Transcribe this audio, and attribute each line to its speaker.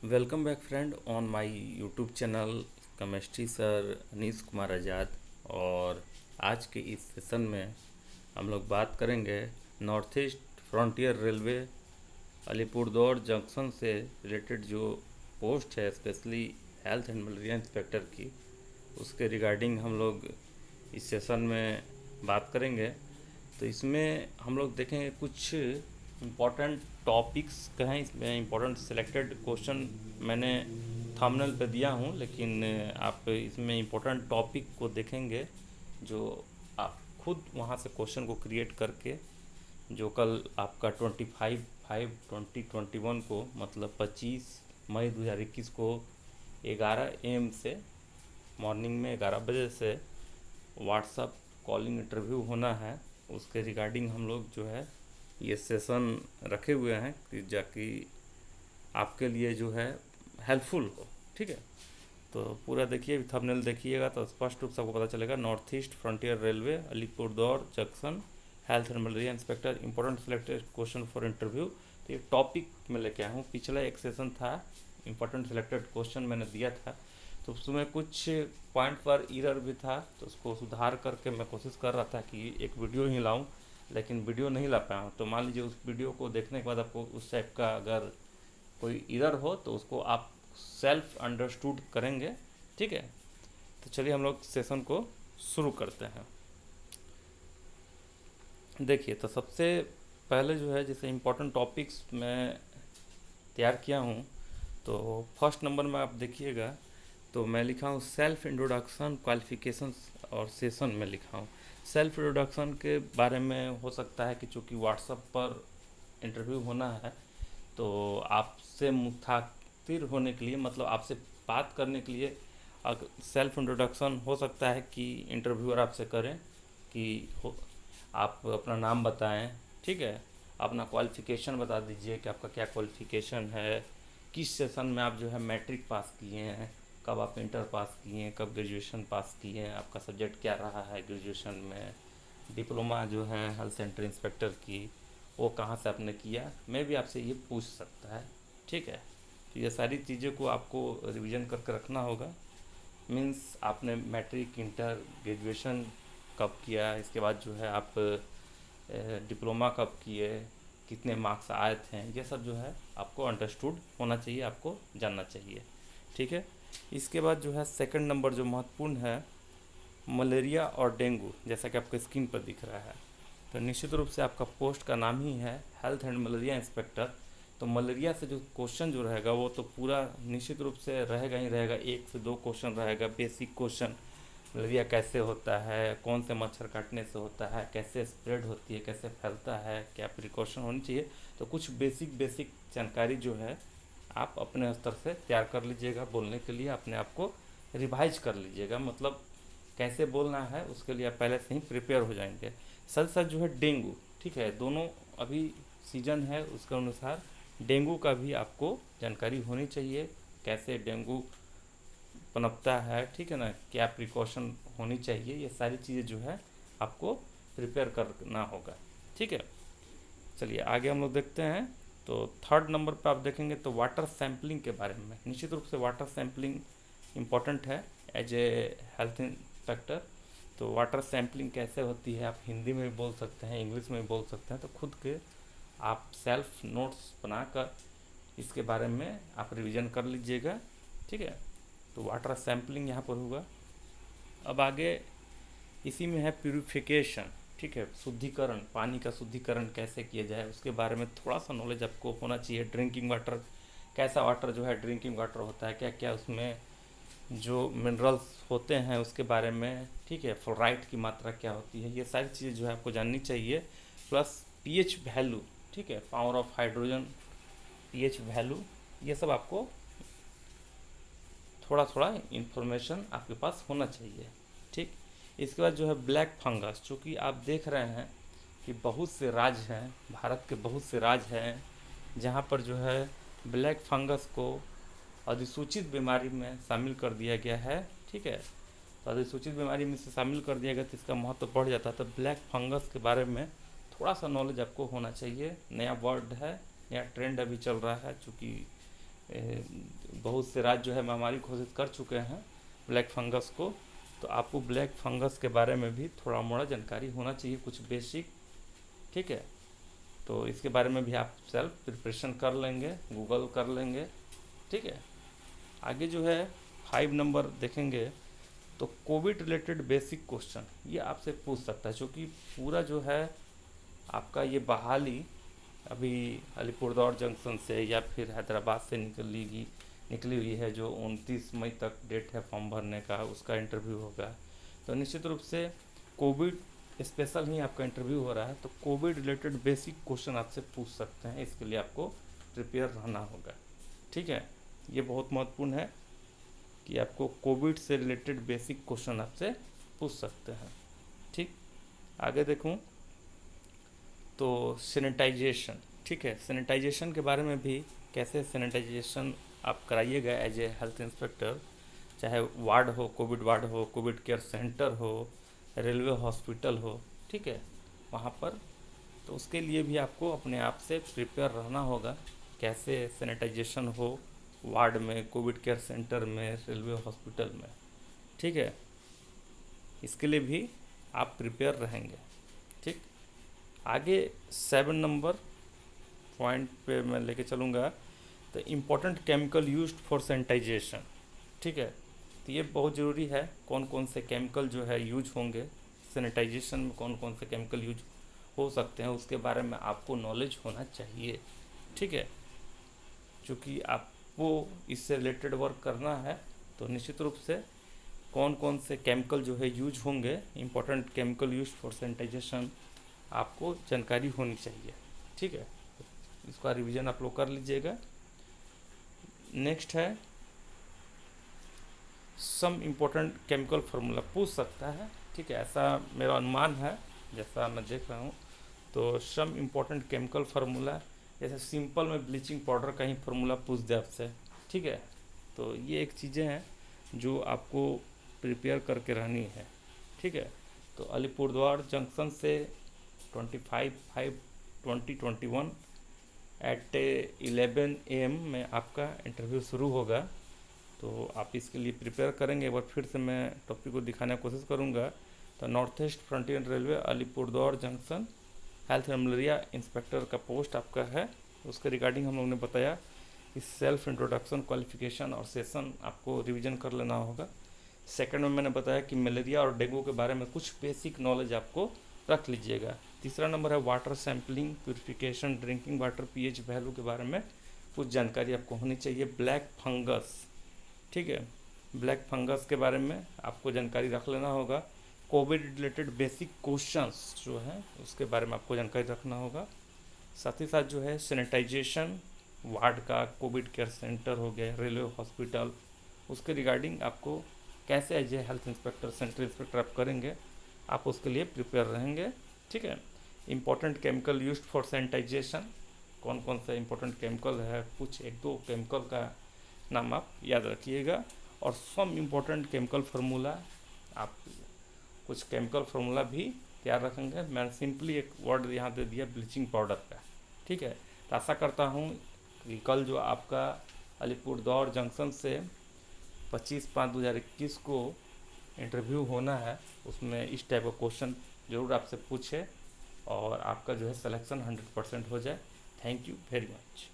Speaker 1: Welcome back friend on my YouTube channel chemistry sir Anis Kumar Azad. और आज के इस सेशन में हम लोग बात करेंगे north east frontier railway Alipurduar junction से रिलेटेड जो पोस्ट है specially health and malaria inspector की, उसके रिगार्डिंग हम लोग इस सेशन में बात करेंगे। तो इसमें हम लोग देखेंगे कुछ इम्पॉर्टेंट टॉपिक्स कहें, इसमें इम्पॉर्टेंट सिलेक्टेड क्वेश्चन मैंने थंबनेल पे दिया हूँ, लेकिन आप इसमें इम्पोर्टेंट टॉपिक को देखेंगे जो आप खुद वहाँ से क्वेश्चन को क्रिएट करके जो कल आपका 25/5/2021 को मतलब 25 मई 2021 को 11 AM से मॉर्निंग में 11 बजे से व्हाट्सअप कॉलिंग इंटरव्यू होना है। उसके रिगार्डिंग हम लोग जो है ये सेशन रखे हुए हैं कि जाकि आपके लिए जो है हेल्पफुल हो। ठीक है, तो पूरा देखिए, थंबनेल देखिएगा तो स्पष्ट रूप से आपको पता चलेगा। North east frontier railway Alipurduar junction health and malaria inspector important selected question for interview. तो ये टॉपिक मैं लेके आया हूँ। पिछला एक सेशन था इंपॉर्टेंट सिलेक्टेड क्वेश्चन मैंने दिया था, तो उसमें कुछ पॉइंट पर एरर भी था, तो उसको सुधार करके मैं कोशिश कर रहा था कि एक वीडियो ही लाऊं, लेकिन वीडियो नहीं ला पाया हूँ। तो मान लीजिए उस वीडियो को देखने के बाद आपको उस टाइप का अगर कोई एरर हो तो उसको आप सेल्फ अंडरस्टूड करेंगे। ठीक है, तो चलिए हम लोग सेशन को शुरू करते हैं। देखिए, तो सबसे पहले जो है जैसे इम्पोर्टेंट टॉपिक्स मैं तैयार किया हूँ, तो फर्स्ट नंबर में आप देखिएगा तो मैं लिखा हूँ सेल्फ इंट्रोडक्शन क्वालिफिकेशंस, और सेशन में लिखा हूँ सेल्फ इंट्रोडक्शन के बारे में। हो सकता है कि चूँकि व्हाट्सएप पर इंटरव्यू होना है, तो आपसे मुखातिब होने के लिए, मतलब आपसे बात करने के लिए सेल्फ इंट्रोडक्शन हो सकता है कि इंटरव्यूअर आपसे करें कि आप अपना नाम बताएं। ठीक है, अपना क्वालिफ़िकेशन बता दीजिए कि आपका क्या क्वालिफ़िकेशन है, किस सेशन में आप जो है मैट्रिक पास किए हैं, कब आप इंटर पास किए हैं, कब ग्रेजुएशन पास किए हैं, आपका सब्जेक्ट क्या रहा है ग्रेजुएशन में, डिप्लोमा जो है हेल्थ सेंटर इंस्पेक्टर की वो कहाँ से आपने किया, मैं भी आपसे ये पूछ सकता है। ठीक है, तो ये सारी चीज़ों को आपको रिवीजन करके रखना होगा। मीन्स आपने मैट्रिक इंटर ग्रेजुएशन कब किया, इसके बाद जो है आप डिप्लोमा कब किए, कितने मार्क्स आए थे, ये सब जो है आपको अंडरस्टूड होना चाहिए, आपको जानना चाहिए। ठीक है, इसके बाद जो है सेकंड नंबर जो महत्वपूर्ण है, मलेरिया और डेंगू, जैसा कि आपके स्क्रीन पर दिख रहा है। तो निश्चित रूप से आपका पोस्ट का नाम ही है हेल्थ एंड मलेरिया इंस्पेक्टर, तो मलेरिया से जो क्वेश्चन जो रहेगा वो तो पूरा निश्चित रूप से रहेगा ही रहेगा। 1 से 2 क्वेश्चन रहेगा, बेसिक क्वेश्चन। मलेरिया कैसे होता है, कौन से मच्छर काटने से होता है, कैसे स्प्रेड होती है, कैसे फैलता है, क्या प्रिकॉशन होनी चाहिए। तो कुछ बेसिक जानकारी जो है आप अपने स्तर से तैयार कर लीजिएगा। बोलने के लिए अपने आप को रिवाइज कर लीजिएगा, मतलब कैसे बोलना है उसके लिए आप पहले से ही प्रिपेयर हो जाएंगे। साथ साथ जो है डेंगू, ठीक है, दोनों अभी सीजन है, उसके अनुसार डेंगू का भी आपको जानकारी होनी चाहिए, कैसे डेंगू पनपता है, ठीक है ना, क्या प्रिकॉशन होनी चाहिए, ये सारी चीज़ें जो है आपको प्रिपेयर करना होगा। ठीक है, चलिए आगे हम लोग देखते हैं। तो थर्ड नंबर पे आप देखेंगे तो वाटर सैम्पलिंग के बारे में। निश्चित रूप से वाटर सैम्पलिंग इम्पॉर्टेंट है एज ए हेल्थ इंस्पेक्टर। तो वाटर सैम्पलिंग कैसे होती है आप हिंदी में भी बोल सकते हैं, इंग्लिश में भी बोल सकते हैं, तो खुद के आप सेल्फ नोट्स बनाकर इसके बारे में आप रिवीजन कर लीजिएगा। ठीक है, तो वाटर सैम्पलिंग यहाँ पर होगा। अब आगे इसी में है प्यूरिफिकेशन। ठीक है, शुद्धिकरण, पानी का शुद्धिकरण कैसे किया जाए उसके बारे में थोड़ा सा नॉलेज आपको होना चाहिए। ड्रिंकिंग वाटर, कैसा वाटर जो है ड्रिंकिंग वाटर होता है, क्या क्या उसमें जो मिनरल्स होते हैं उसके बारे में। ठीक है, फ्लोराइड की मात्रा क्या होती है, ये सारी चीज़ें जो है आपको जाननी चाहिए। प्लस पीएच वैल्यू, ठीक है, power of hydrogen, pH value, ये सब आपको थोड़ा थोड़ा इन्फॉर्मेशन आपके पास होना चाहिए। ठीक, इसके बाद जो है ब्लैक फंगस, चूँकि आप देख रहे हैं कि बहुत से राज्य हैं, भारत के बहुत से राज्य हैं जहाँ पर जो है ब्लैक फंगस को अधिसूचित बीमारी में शामिल कर दिया गया है। ठीक है, तो अधिसूचित बीमारी में से शामिल कर दिया गया तो इसका महत्व बढ़ जाता है। तो ब्लैक फंगस के बारे में थोड़ा सा नॉलेज आपको होना चाहिए। नया वर्ड है, नया ट्रेंड अभी चल रहा है, चूँकि बहुत से राज्य जो है महामारी घोषित कर चुके हैं ब्लैक फंगस को। तो आपको ब्लैक फंगस के बारे में भी थोड़ा मोड़ा जानकारी होना चाहिए, कुछ बेसिक। ठीक है, तो इसके बारे में भी आप सेल्फ प्रिपरेशन कर लेंगे, गूगल कर लेंगे। ठीक है, आगे जो है 5 नंबर देखेंगे तो कोविड रिलेटेड बेसिक क्वेश्चन ये आपसे पूछ सकता है, क्योंकि पूरा जो है आपका ये बहाली अभी अलीपुरद्वार जंक्शन से या फिर हैदराबाद से निकली हुई है, जो 29 मई तक डेट है फॉर्म भरने का, उसका इंटरव्यू होगा। तो निश्चित रूप से कोविड स्पेशल ही आपका इंटरव्यू हो रहा है, तो कोविड रिलेटेड बेसिक क्वेश्चन आपसे पूछ सकते हैं, इसके लिए आपको प्रिपेयर रहना होगा। ठीक है, ये बहुत महत्वपूर्ण है कि आपको कोविड से रिलेटेड बेसिक क्वेश्चन आपसे पूछ सकते हैं। ठीक, आगे देखूं तो सैनिटाइजेशन। ठीक है, सैनिटाइजेशन के बारे में भी कैसे सैनिटाइजेशन आप कराइएगा एज ए हेल्थ इंस्पेक्टर, चाहे वार्ड हो, कोविड वार्ड हो, कोविड केयर सेंटर हो, रेलवे हॉस्पिटल हो। ठीक है, वहाँ पर तो उसके लिए भी आपको अपने आप से प्रिपेयर रहना होगा, कैसे सैनिटाइजेशन हो वार्ड में, कोविड केयर सेंटर में, रेलवे हॉस्पिटल में। ठीक है, इसके लिए भी आप प्रिपेयर रहेंगे। ठीक, आगे 7 नंबर पॉइंट पे मैं लेके चलूँगा, तो important chemical used for sanitization. ठीक है, तो ये बहुत ज़रूरी है, कौन कौन से केमिकल जो है यूज होंगे सैनिटाइजेशन में, कौन कौन से केमिकल यूज हो सकते हैं, उसके बारे में आपको नॉलेज होना चाहिए। ठीक है, क्योंकि आपको इससे रिलेटेड वर्क करना है, तो निश्चित रूप से कौन कौन से केमिकल जो है यूज होंगे, important chemical use for sanitization, आपको जानकारी होनी चाहिए। ठीक है, इसका रिवीजन आप लोग कर लीजिएगा। नेक्स्ट है सम इम्पोर्टेंट केमिकल फार्मूला पूछ सकता है। ठीक है, ऐसा मेरा अनुमान है, जैसा मैं देख रहा हूँ। तो सम इम्पोर्टेंट केमिकल फार्मूला, जैसे सिंपल में ब्लीचिंग पाउडर का ही फार्मूला पूछ दे आपसे। ठीक है, तो ये एक चीज़ें हैं जो आपको प्रिपेयर करके रहनी है। ठीक है, तो अलीपुरद्वार जंक्शन से 25/5/2021 एट 11 AM में आपका इंटरव्यू शुरू होगा। तो आप इसके लिए प्रिपेयर करेंगे। एक बार फिर से मैं टॉपिक को दिखाने की कोशिश करूँगा। तो north east frontier railway Alipurduar junction health and malaria inspector का पोस्ट आपका है। उसके रिगार्डिंग हम लोग ने बताया कि सेल्फ इंट्रोडक्शन, क्वालिफिकेशन और सेशन आपको रिवीजन कर लेना होगा। सेकंड में मैंने बताया कि मलेरिया और डेंगू के बारे में कुछ बेसिक नॉलेज आपको रख लीजिएगा। तीसरा नंबर है water sampling, purification, drinking water pH value के बारे में कुछ जानकारी आपको होनी चाहिए। ब्लैक फंगस, ठीक है, ब्लैक फंगस के बारे में आपको जानकारी रख लेना होगा। कोविड रिलेटेड बेसिक क्वेश्चंस जो हैं उसके बारे में आपको जानकारी रखना होगा। साथ ही साथ जो है सैनिटाइजेशन वार्ड का, कोविड केयर सेंटर हो गया, रेलवे हॉस्पिटल, उसके रिगार्डिंग आपको कैसे as a health inspector, centre inspector आप करेंगे, आप उसके लिए प्रिपेयर रहेंगे। ठीक है, important chemical used for sanitization, कौन कौन सा इंपॉर्टेंट केमिकल है, कुछ 1-2 केमिकल का नाम आप याद रखिएगा। और सम इम्पोर्टेंट केमिकल फार्मूला, आप कुछ केमिकल फार्मूला भी तैयार रखेंगे। मैंने सिंपली एक वर्ड यहाँ दे दिया ब्लीचिंग पाउडर का। ठीक है, तो आशा करता हूँ कि कल जो आपका अलीपुरद्वार जंक्शन से 25/5/2021 को इंटरव्यू होना है, उसमें इस टाइप का क्वेश्चन ज़रूर आपसे पूछे और आपका जो है सिलेक्शन 100% हो जाए। Thank you very much.